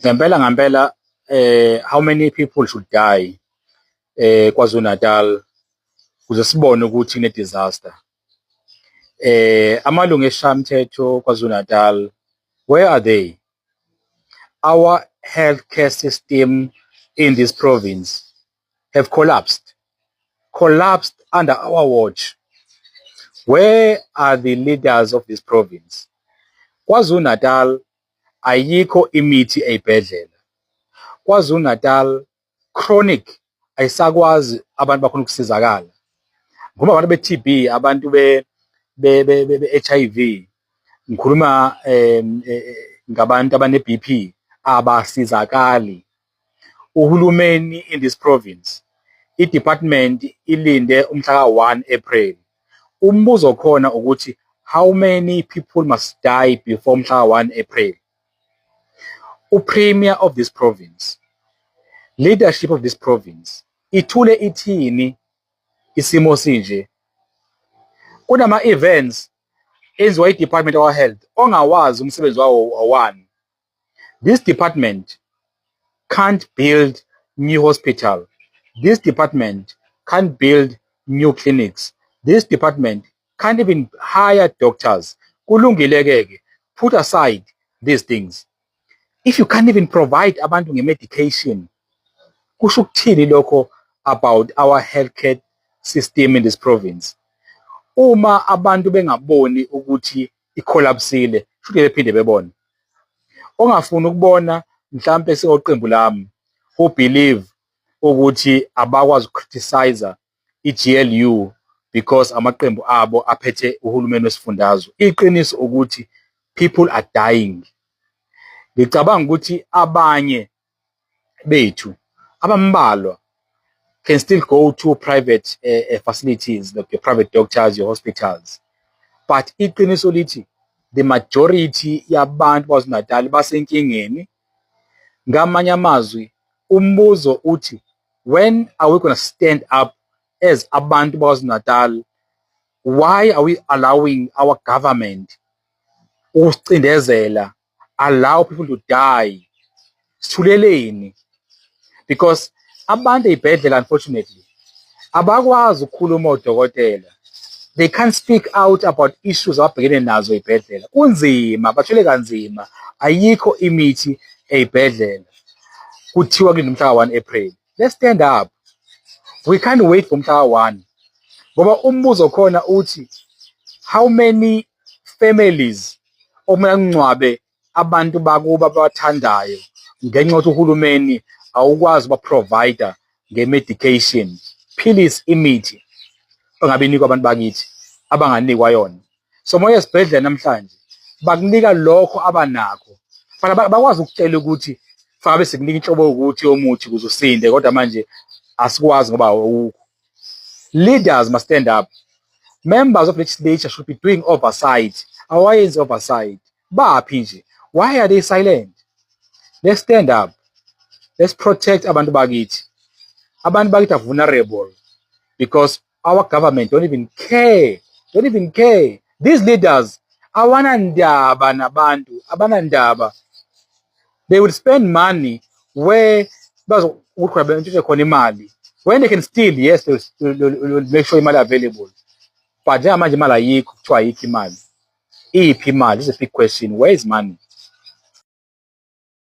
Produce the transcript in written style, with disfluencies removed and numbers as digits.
Ngempela how many people should die KwaZulu Natal ukuze sibone ukuthi kune disaster. Amalungu esishayamthetho KwaZulu Natal, where are they? Our healthcare system in this province have collapsed under our watch. Where are the leaders of this province? KwaZulu Natal ayikho imithi eyibhedlela. KwaZulu Natal chronic ayisakwazi abantu bakhona ukusizakala. Ngoba abantu be-TB, abantu be-HIV, ngikhuluma ngabantu abane-BP abasizakali. Uhulumeni in this province, i-department ilinde umhla ka-1 April. Umbuzo khona ukuthi how many people must die before umhla ka-1 April? Premier of this province, leadership of this province, ithule ithini isimo sinje? Kunama-events enziwa i-Department of Health ongawazi umsebenzi wawo awani. This department can't build new hospital. This department can't build new clinics. This department can't even hire doctors. Kulungileke, put aside these things. If you can't even provide abantu nge-medication, kusho ukuthini lokho about our healthcare system in this province? Uma abantu bengaboni ukuthi icollapsile, futhi bephinde bebone. Ongafuni ukubona mhlambe seqembu lami who believe ukuthi abakwazi ukriticize i-GLU because amaqembu abo aphethe uhulumeni wesifundazwe. Iqiniso ukuthi people are dying. Ngicabanga ukuthi abanye bethu abambalwa can still go to private facilities, like your private doctors, your hospitals. But iqiniso lithi the majority yabantu KwaZulu Natal basenkingeni. Ngamanye amazwi, umbuzo uthi, when are we going to stand up as abantu KwaZulu Natal? Why are we allowing our government usicindezela, allow people to die? Sithuleleni. Because abantu ey'bhedlela, unfortunately, abakwazi ukukhuluma odokotela. They can't speak out about issues ababhekene nazo ey'bhedlela. Kunzima, bathwele kanzima. Ayikho imithi ey'bhedlela. Kuthiwa kulinde umhla ka-1 April. Let's stand up. We can't wait for umhla ka-1. Ngoba umbuzo khona uthi, how many families okumele kungcwabe abantu bakuba abathandayo ngenxa yokuthi uhulumeni awukwazi ukuba-provider nge-medication, philisi, imithi ongabe inikwa abantu bakithi abanganikwa yona. So moya esibhedlela namhlanje bakunika lokho abanakho. Bakwazi ukutshela ukuthi fangabe sikunika inhlobo ukuthi yomuthi ukuze usinde, kodwa manje asikwazi ngoba awukho. Leaders must stand up. Members of legislature should be doing oversight. Awayenzi oversight. Baphi nje? Why are they silent? Let's stand up. Let's protect abantu bakithi. Abantu bakithi are vulnerable because our government don't even care. Don't even care. These leaders awanandaba nabantu, abanandaba. They will spend money where khona imali. When they can steal, yes, they'll make sure imali available. But njengamanje imali ayikho, kuthiwa ayikho imali. Iphi imali? This is a big question. Where is money?